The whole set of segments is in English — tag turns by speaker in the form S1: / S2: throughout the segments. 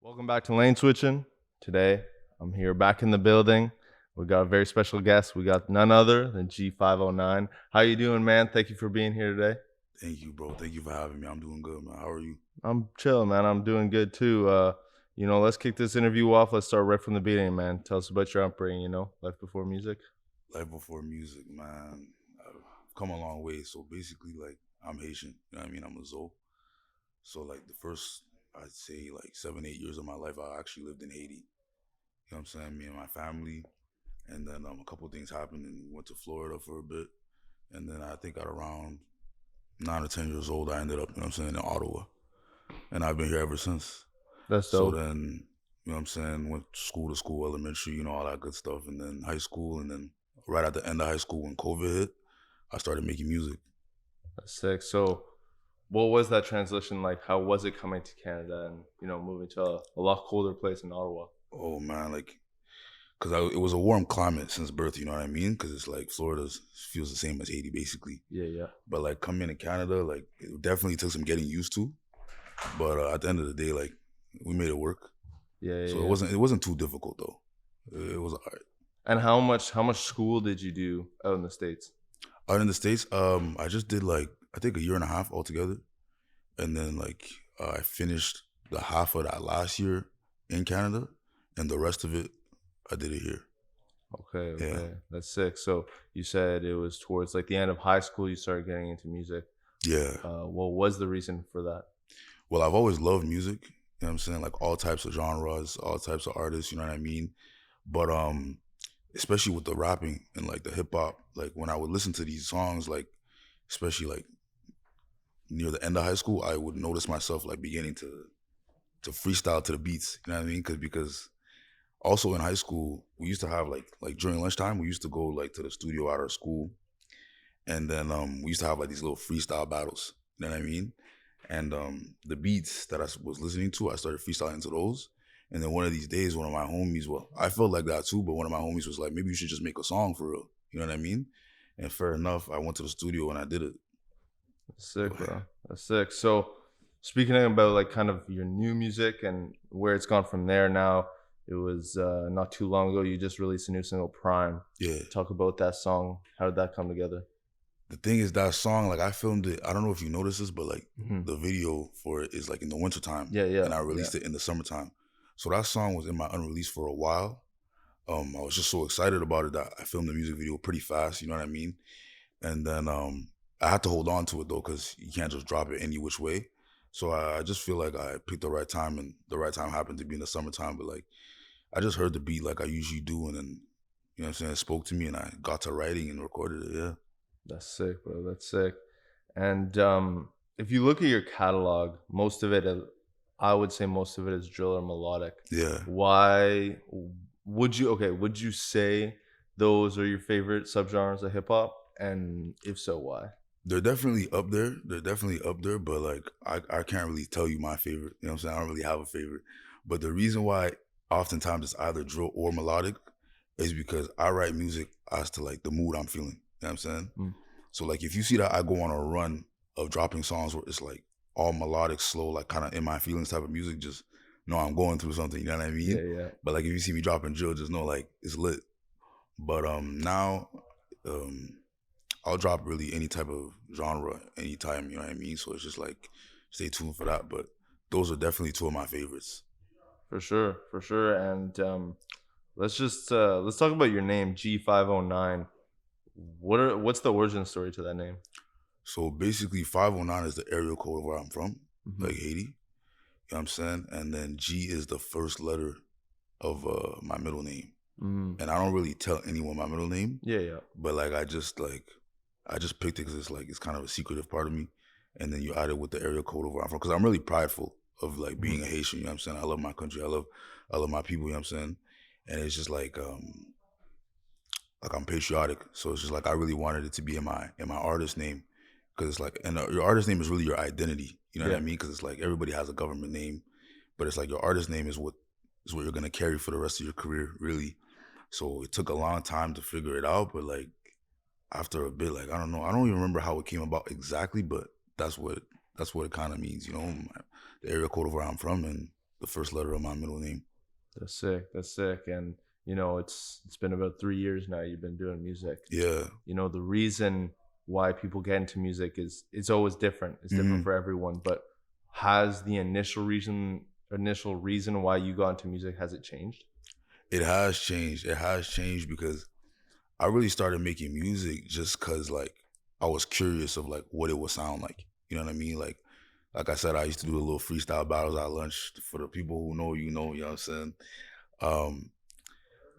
S1: Welcome back to Lane Switching. Today, I'm here back in the building. We got a very special guest. We got none other than G509. How you doing, man? Thank you for being here today.
S2: Thank you, bro. Thank you for having me. I'm doing good, man. How are you?
S1: I'm chilling, man. I'm doing good too. Let's kick this interview off. Let's start right from the beginning, man. Tell us about your upbringing. Life before music.
S2: Life before music, man. I've come a long way. So basically, like, I'm Haitian. You know what I mean? I'm a Zoe. So, like, the first, I'd say, like, 7, 8 years of my life, I actually lived in Haiti. You know what I'm saying? Me and my family. And then a couple of things happened, and we went to Florida for a bit. And then I think at around 9 or 10 years old, I ended up, you know what I'm saying, in Ottawa. And I've been here ever since.
S1: That's
S2: So
S1: dope.
S2: then, you know what I'm saying, went school to school, elementary, all that good stuff. And then high school. And then right at the end of high school when COVID hit, I started making music.
S1: That's sick. So, what was that transition like? How was it coming to Canada and moving to a lot colder place in Ottawa?
S2: Oh man, like, because it was a warm climate since birth, you know what I mean? Because it's like Florida feels the same as Haiti, basically.
S1: Yeah, yeah,
S2: But like coming to Canada, like, it definitely took some getting used to. But at the end of the day, like, we made it work.
S1: yeah,
S2: So
S1: yeah.
S2: it wasn't too difficult though. It was all right.
S1: And how much school did you do out in the States?
S2: Out in the States, I just did like I think a year and a half altogether. And then like I finished the half of that last year in Canada, and the rest of it I did it here.
S1: Okay,
S2: Yeah,
S1: okay. That's sick. So you said it was towards like the end of high school you started getting into music.
S2: yeah.
S1: What was the reason for that?
S2: Well, I've always loved music. You know what I'm saying? Like all types of genres, all types of artists. You know what I mean? But especially with the rapping and like the hip hop, like when I would listen to these songs, like especially like near the end of high school, I would notice myself like beginning to freestyle to the beats. You know what I mean? Because also in high school, we used to have like during lunchtime, we used to go like to the studio at our school, and then we used to have like these little freestyle battles. You know what I mean? And the beats that was listening to, I started freestyling to those. And then one of these days, one of my homies, well, I felt like that too, but one of my homies was like, maybe you should just make a song for real. You know what I mean? And fair enough, I went to the studio and I did it.
S1: That's
S2: So
S1: sick,
S2: yeah.
S1: bro. That's sick. So speaking about like kind of your new music and where it's gone from there now, it was not too long ago you just released a new single, Prime.
S2: Yeah.
S1: Talk about that song. How did that come together?
S2: The thing is that song, like I filmed it, I don't know if you noticed this, but like
S1: Hmm.
S2: the video for it is like in the wintertime
S1: Yeah, yeah,
S2: and I
S1: yeah.
S2: released it in the summertime. So that song was in my unreleased for a while. I was just so excited about it that I filmed the music video pretty fast, you know what I mean? And then I had to hold on to it though, because you can't just drop it any which way. So I just feel like I picked the right time, and the right time happened to be in the summertime. But like I just heard the beat like I usually do, and then you know what I'm saying, it spoke to me and I got to writing and recorded it, yeah.
S1: That's sick, bro. That's sick. And if you look at your catalog, most of it, I would say most of it is drill or melodic.
S2: Yeah.
S1: Why would you say those are your favorite subgenres of hip hop? And if so, why?
S2: They're definitely up there. They're definitely up there, but like I can't really tell you my favorite. You know what I'm saying? I don't really have a favorite. But the reason why oftentimes it's either drill or melodic is because I write music as to like the mood I'm feeling. You know what I'm saying?
S1: Mm.
S2: So like if you see that I go on a run of dropping songs where it's like all melodic, slow, like kind of in my feelings type of music, just know I'm going through something, you know what I
S1: Yeah,
S2: mean?
S1: yeah.
S2: But like if you see me dropping drill, just know like it's lit. But now um I'll drop really any type of genre anytime, you know what I mean? So it's just like stay tuned for that. But those are definitely two of my favorites.
S1: For sure, for sure. And let's talk about your name, G509. What's the origin story to that name?
S2: So basically 509 is the area code of where I'm from,
S1: Hmm.
S2: like Haiti. You know what I'm saying? And then G is the first letter of my middle name.
S1: Mm.
S2: And I don't really tell anyone my middle name,
S1: Yeah, yeah.
S2: but I just picked it because it's kind of a secretive part of me. And then you add it with the area code of where I'm from. Because I'm really prideful of like being
S1: Mhm.
S2: a Haitian, you know what I'm saying? I love my country. I love my people, you know what I'm saying? And it's just like I'm patriotic. So it's just like I really wanted it to be in my artist name. Cause it's like, and your artist name is really your identity. You know what I
S1: Yeah.
S2: mean? Cause it's like everybody has a government name, but it's like your artist name is what you're gonna carry for the rest of your career, really. So it took a long time to figure it out, but like after a bit, like I don't know, I don't even remember how it came about exactly, but that's what that's what it kind of means, the area code of where I'm from, and the first letter of my middle name.
S1: That's sick. That's sick. And it's been about 3 years now you've been doing music.
S2: Yeah.
S1: The reason why people get into music is it's always different. It's different
S2: Hmm.
S1: for everyone. But has the initial reason why you got into music, has it changed?
S2: It has changed. It has changed because I really started making music just cause like I was curious of like what it would sound like. You know what I mean? Like I said, I used to do a little freestyle battles at lunch. For the people who know, you know what I'm saying? Um,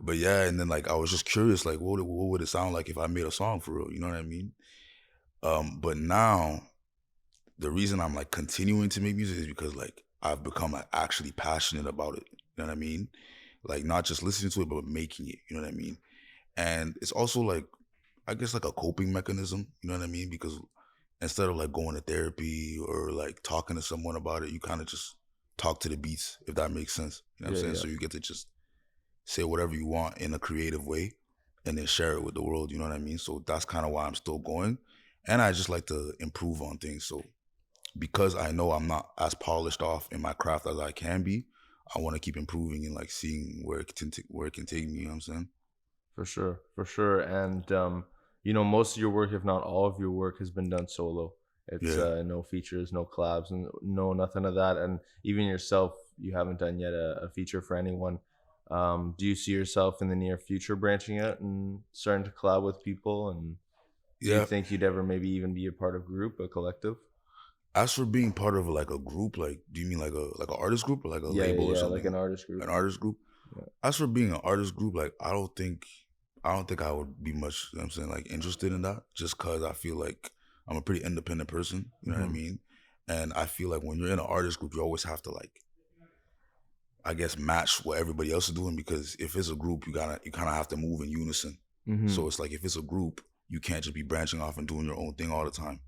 S2: but yeah, and then like I was just curious, like what would it sound like if I made a song for real? You know what I mean? But now the reason I'm like continuing to make music is because like I've become like actually passionate about it. You know what I mean? Like not just listening to it, but making it. You know what I mean? And it's also like I guess like a coping mechanism. You know what I mean? Because instead of like going to therapy or like talking to someone about it, you kind of just talk to the beats, if that makes sense. You know what I'm
S1: Yeah,
S2: saying?
S1: yeah,
S2: So you get to just say whatever you want in a creative way and then share it with the world. You know what I mean? So that's kind of why I'm still going. And I just like to improve on things. So because I know I'm not as polished off in my craft as I can be, I want to keep improving and like seeing where it can take me. You know what I'm saying?
S1: for sure, for sure. And most of your work, if not all of your work, has been done solo. It's
S2: Yeah.
S1: no features, no collabs, and no nothing of that. And even yourself, you haven't done yet a feature for anyone. Do you see yourself in the near future branching out and starting to collab with people? And do you
S2: Yeah.
S1: think you'd ever maybe even be a part of a group, a collective?
S2: As for being part of like a group, like do you mean like an artist group or like a
S1: Yeah, yeah,
S2: label or
S1: yeah, like
S2: something?
S1: an artist group.
S2: An artist group?
S1: Yeah.
S2: As for being an artist group, like I don't think I would be much, you know what I'm saying, like interested in that just cause I feel like I'm a pretty independent person, you know what I
S1: Hmm.
S2: mean? And I feel like when you're in an artist group, you always have to like I guess match what everybody else is doing because if it's a group, you kind of have to move in unison.
S1: Hmm.
S2: So it's like if it's a group, you can't just be branching off and doing your own thing all the time,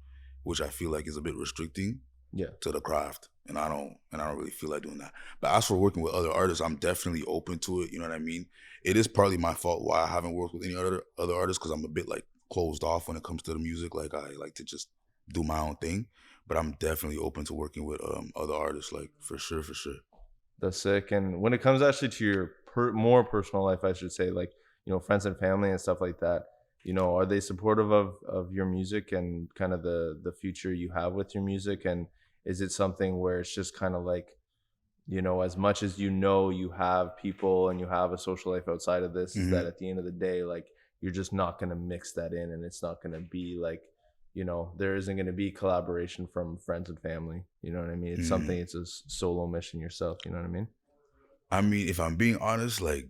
S2: which I feel like is a bit restricting
S1: Yeah.
S2: to the craft. And I don't really feel like doing that. But as for working with other artists, I'm definitely open to it. You know what I mean? It is partly my fault why I haven't worked with any other artists because I'm a bit like closed off when it comes to the music. Like I like to just do my own thing. But I'm definitely open to working with other artists, like for sure, for sure.
S1: That's sick. And when it comes actually to your more personal life, I should say, like friends and family and stuff like that. Are they supportive of your music and kind of the future you have with your music? And is it something where it's just kind of like, as much as you have people and you have a social life outside of this, is
S2: Hmm.
S1: that at the end of the day, like you're just not gonna mix that in, and it's not gonna be like, there isn't gonna be collaboration from friends and family. You know what I mean? It's something.
S2: Hmm.
S1: It's a solo mission yourself. You know what I mean?
S2: I mean, if I'm being honest, like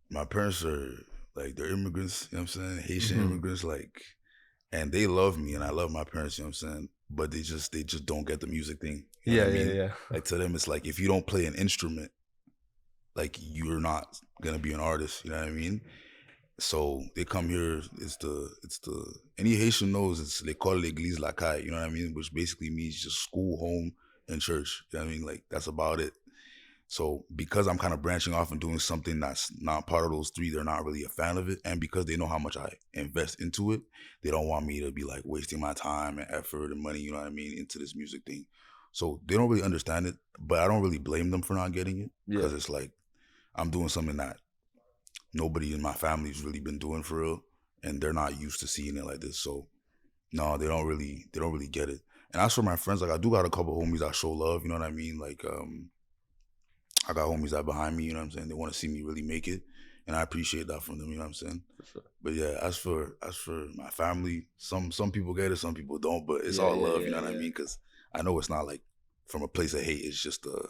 S2: my parents are like they're immigrants, you know what I'm saying? Haitian
S1: Hmm.
S2: immigrants, like and they love me and I love my parents, you know what I'm saying? But they just don't get the music thing. You know what
S1: Yeah,
S2: I
S1: yeah,
S2: mean?
S1: yeah.
S2: Like to them it's like if you don't play an instrument, like you're not gonna be an artist, you know what I mean? So they come here, it's the any Haitian knows it's they call it l'église la caille, you know what I mean? Which basically means just school, home, and church. You know what I mean? Like that's about it. So because I'm kind of branching off and doing something that's not part of those three, they're not really a fan of it. And because they know how much I invest into it, they don't want me to be like wasting my time and effort and money, you know what I mean, into this music thing. So they don't really understand it, but I don't really blame them for not getting it
S1: Yeah.
S2: because it's like I'm doing something that nobody in my family's really been doing for real, and they're not used to seeing it like this. So no, they don't really get it. And as for my friends, like I do got a couple homies that show love, you know what I mean? Like I got homies that behind me, you know what I'm saying? They want to see me really make it. And I appreciate that from them, you know what I'm saying?
S1: For sure.
S2: But yeah, as for my family, some people get it, some people don't, but it's
S1: Yeah,
S2: all
S1: yeah,
S2: love, you
S1: yeah,
S2: know what I
S1: yeah.
S2: mean? Cause I know it's not like from a place of hate, it's just a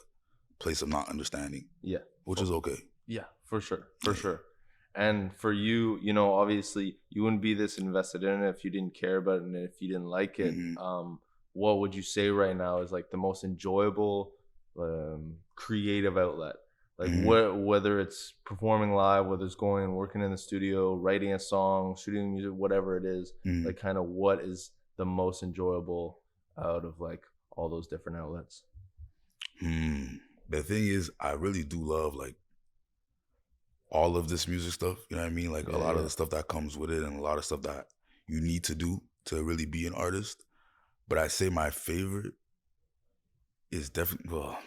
S2: place of not understanding,
S1: Yeah.
S2: which
S1: For,
S2: is okay.
S1: yeah, for sure. For
S2: Yeah.
S1: sure. And for you, obviously you wouldn't be this invested in it if you didn't care about it and if you didn't like it.
S2: Hmm.
S1: What would you say right now is like the most enjoyable creative outlet? Like
S2: Hmm.
S1: whether it's performing live, whether it's going and working in the studio, writing a song, shooting music, whatever it is,
S2: Hmm.
S1: like kind of what is the most enjoyable out of like all those different outlets?
S2: Hmm. The thing is, I really do love like all of this music stuff. You know what I mean? Like a
S1: Yeah,
S2: lot of
S1: yeah.
S2: the stuff that comes with it, and a lot of stuff that you need to do to really be an artist. But I say my favorite is definitely well.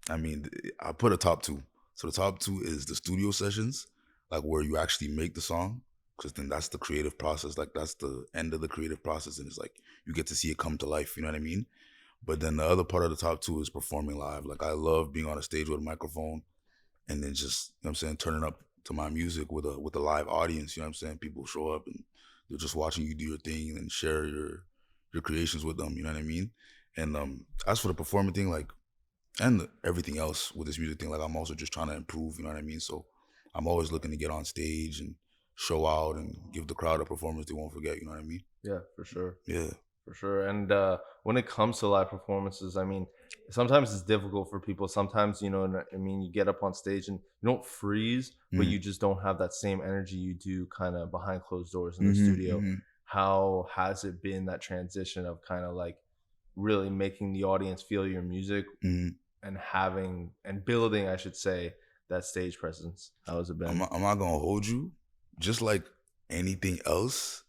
S2: I mean, I put a top two. So the top two is the studio sessions, like where you actually make the song, because then that's the creative process. Like that's the end of the creative process, and it's like you get to see it come to life. You know what I mean? But then the other part of the top two is performing live. Like I love being on a stage with a microphone and then just, you know what I'm saying, turning up to my music with a live audience. You know what I'm saying? People show up and they're just watching you do your thing and share your creations with them. You know what I mean? And as for the performing thing, like and everything else with this music thing, like I'm also just trying to improve, you know what I mean? So I'm always looking to get on stage and show out and give the crowd a performance they won't forget, you know what I mean?
S1: Yeah, for sure.
S2: Yeah.
S1: For sure. And when it comes to live performances, I mean, sometimes it's difficult for people. Sometimes, I mean, you get up on stage and you don't freeze, but
S2: Mm-hmm.
S1: you just don't have that same energy you do kind of behind closed doors in the
S2: Mm-hmm.
S1: studio.
S2: Mm-hmm.
S1: How has it been, that transition of kind of like really making the audience feel your music
S2: Mm-hmm.
S1: and having and building, I should say, that stage presence? How has it been?
S2: I'm not gonna hold you. Just like anything else,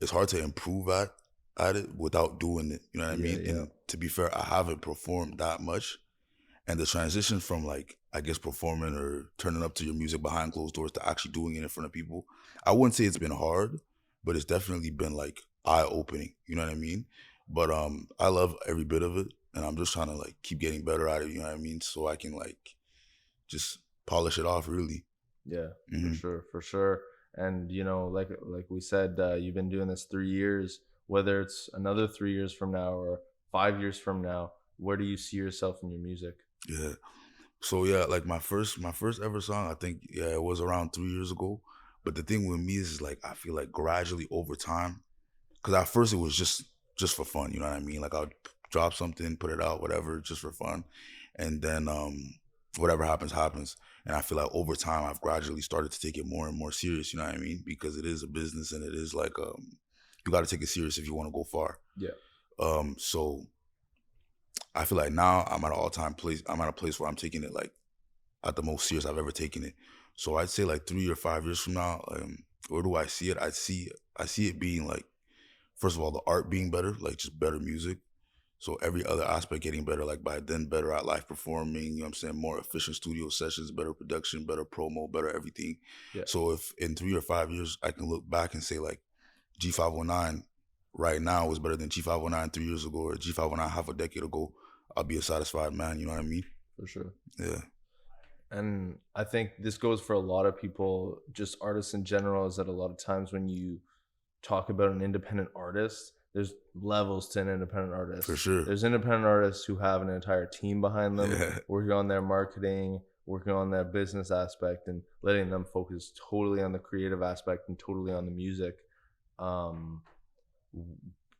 S2: it's hard to improve at it without doing it. You know what I
S1: Yeah,
S2: mean?
S1: yeah,
S2: And to be fair, I haven't performed that much. And the transition from like I guess performing or turning up to your music behind closed doors to actually doing it in front of people, I wouldn't say it's been hard, but it's definitely been like eye opening. You know what I mean? But I love every bit of it, and I'm just trying to like keep getting better at it. You know what I mean? So I can like just polish it off really.
S1: yeah, for
S2: Hmm.
S1: sure, for sure. And like we said, you've been doing this 3 years. Whether it's another 3 years from now or 5 years from now, where do you see yourself in your music?
S2: Yeah. So yeah, like my first ever song, I think yeah, it was around 3 years ago. But the thing with me is like I feel like gradually over time, because at first it was just for fun, you know what I mean? Like I'd drop something, put it out, whatever, just for fun, and then whatever happens happens. And I feel like over time I've gradually started to take it more and more serious, you know what I mean? Because it is a business and it is like you got to take it serious if you want to go far.
S1: Yeah,
S2: So I feel like now I'm at an all time place. I'm at a place where I'm taking it like at the most serious I've ever taken it. So I'd say like 3 or 5 years from now, where do I see it? I see it being like first of all the art being better, like just better music. So every other aspect getting better, like by then better at live performing, you know what I'm saying? More efficient studio sessions, better production, better promo, better everything.
S1: yeah,
S2: So if in 3 or 5 years I can look back and say like G509 right now is better than G509 3 years ago or G509 half a decade ago, I'll be a satisfied man, you know what I mean?
S1: for sure.
S2: Yeah.
S1: And I think this goes for a lot of people, just artists in general, is that a lot of times when you talk about an independent artist, there's levels to an independent
S2: For
S1: artist.
S2: sure.
S1: There's independent artists who have an entire team behind them,
S2: Yeah.
S1: working on their marketing, working on their business aspect, and letting them focus totally on the creative aspect and totally on the music. Um,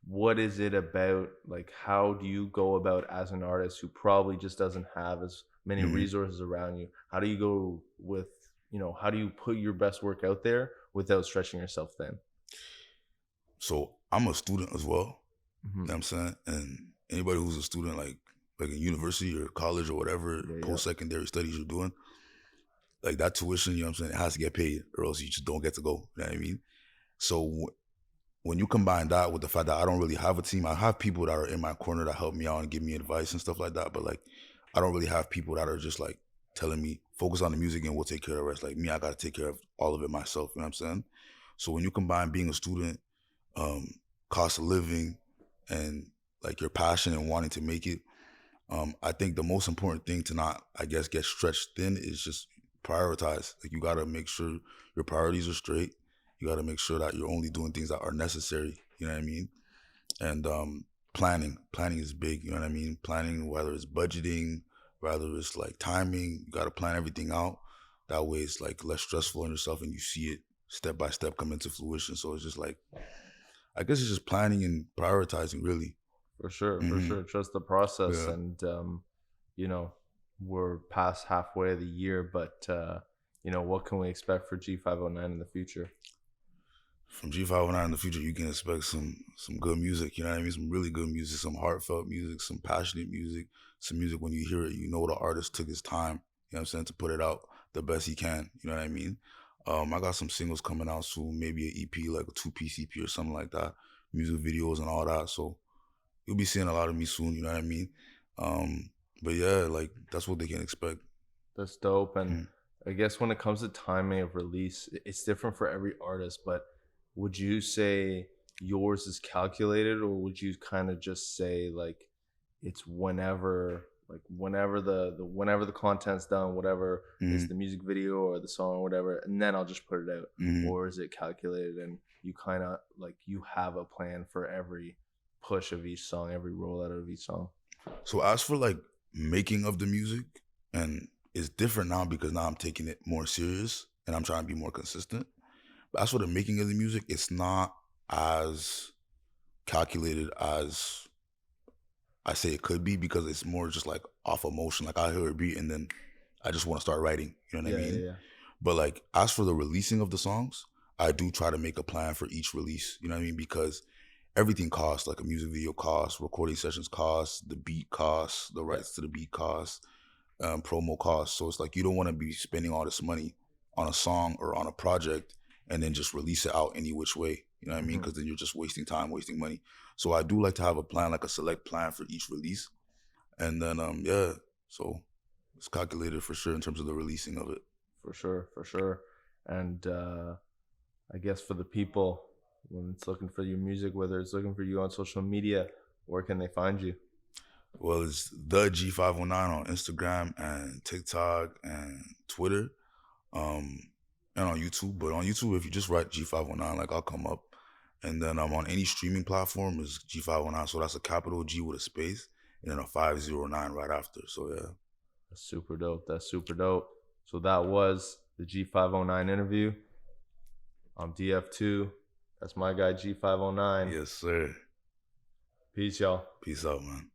S1: what is it about, like, how do you go about as an artist who probably just doesn't have as many
S2: Mhm.
S1: resources around you? How do you go with, how do you put your best work out there without stretching yourself thin?
S2: So I'm a student as well.
S1: Hmm.
S2: You know what I'm saying? And anybody who's a student, like in university or college or whatever
S1: Yeah, yeah,
S2: post secondary studies you're doing, like that tuition, you know what I'm saying, it has to get paid or else you just don't get to go. You know what I mean? So when you combine that with the fact that I don't really have a team, I have people that are in my corner that help me out and give me advice and stuff like that. But like I don't really have people that are just like telling me, focus on the music and we'll take care of the rest. Like me, I gotta take care of all of it myself. You know what I'm saying? So when you combine being a student, um, cost of living, and like your passion and wanting to make it, I think the most important thing to not, I guess, get stretched thin is just prioritize. Like you gotta make sure your priorities are straight. You gotta make sure that you're only doing things that are necessary. You know what I mean? And planning is big. You know what I mean? Planning, whether it's budgeting, whether it's like timing, you gotta plan everything out. That way, it's like less stressful on yourself, and you see it step by step come into fruition. So it's just like I guess it's just planning and prioritizing, really.
S1: for sure, for
S2: Hmm.
S1: sure. Trust the process.
S2: Yeah.
S1: And you know, we're past halfway of the year, but what can we expect for G509 in the future?
S2: From G509 in the future, you can expect some good music. You know what I mean? Some really good music, some heartfelt music, some passionate music, some music when you hear it, you know the artist took his time. You know what I'm saying, to put it out the best he can. You know what I mean? I got some singles coming out soon, maybe an EP, like a two-piece EP or something like that. Music videos and all that. So you'll be seeing a lot of me soon. You know what I mean? Um, But yeah, like that's what they can expect.
S1: That's dope. And
S2: Mm.
S1: I guess when it comes to timing of release, it's different for every artist. But would you say yours is calculated, or would you kind of just say like it's whenever, like whenever whenever the content's done, whatever is
S2: Mm.
S1: the music video or the song or whatever, and then I'll just put it out,
S2: Mm.
S1: or is it calculated and you kind of like you have a plan for every push of each song, every rollout of each song?
S2: So as for like making of the music, and it's different now because now I'm taking it more serious and I'm trying to be more consistent. But as for the making of the music, it's not as calculated as I say it could be because it's more just like off emotion. Like I hear a beat and then I just want to start writing. You know what I
S1: Yeah, yeah,
S2: mean?
S1: yeah.
S2: But like as for the releasing of the songs, I do try to make a plan for each release. You know what I mean? Because everything costs. Like a music video costs, recording sessions costs, the beat costs, the
S1: Yeah.
S2: rights to the beat costs, promo costs. So it's like you don't want to be spending all this money on a song or on a project and then just release it out any which way. You know what I mean?
S1: Hmm.
S2: Because then you're just wasting time, wasting money. So I do like to have a plan, like a select plan for each release, and then yeah, so it's calculated for sure in terms of the releasing of it.
S1: For sure, for sure. And I guess for the people, when it's looking for your music, whether it's looking for you on social media, where can they find you?
S2: Well, it's the G509 on Instagram and TikTok and Twitter, um, and on YouTube. But on YouTube, if you just write G509, like I'll come up. And then on any streaming platform is G509. So that's a capital G with a space and then a 509 right after. So yeah.
S1: That's super dope. That's super dope. So that was the G509 interview. I'm DF2. That's my guy G509.
S2: Yes, sir.
S1: Peace, y'all.
S2: Peace out, man.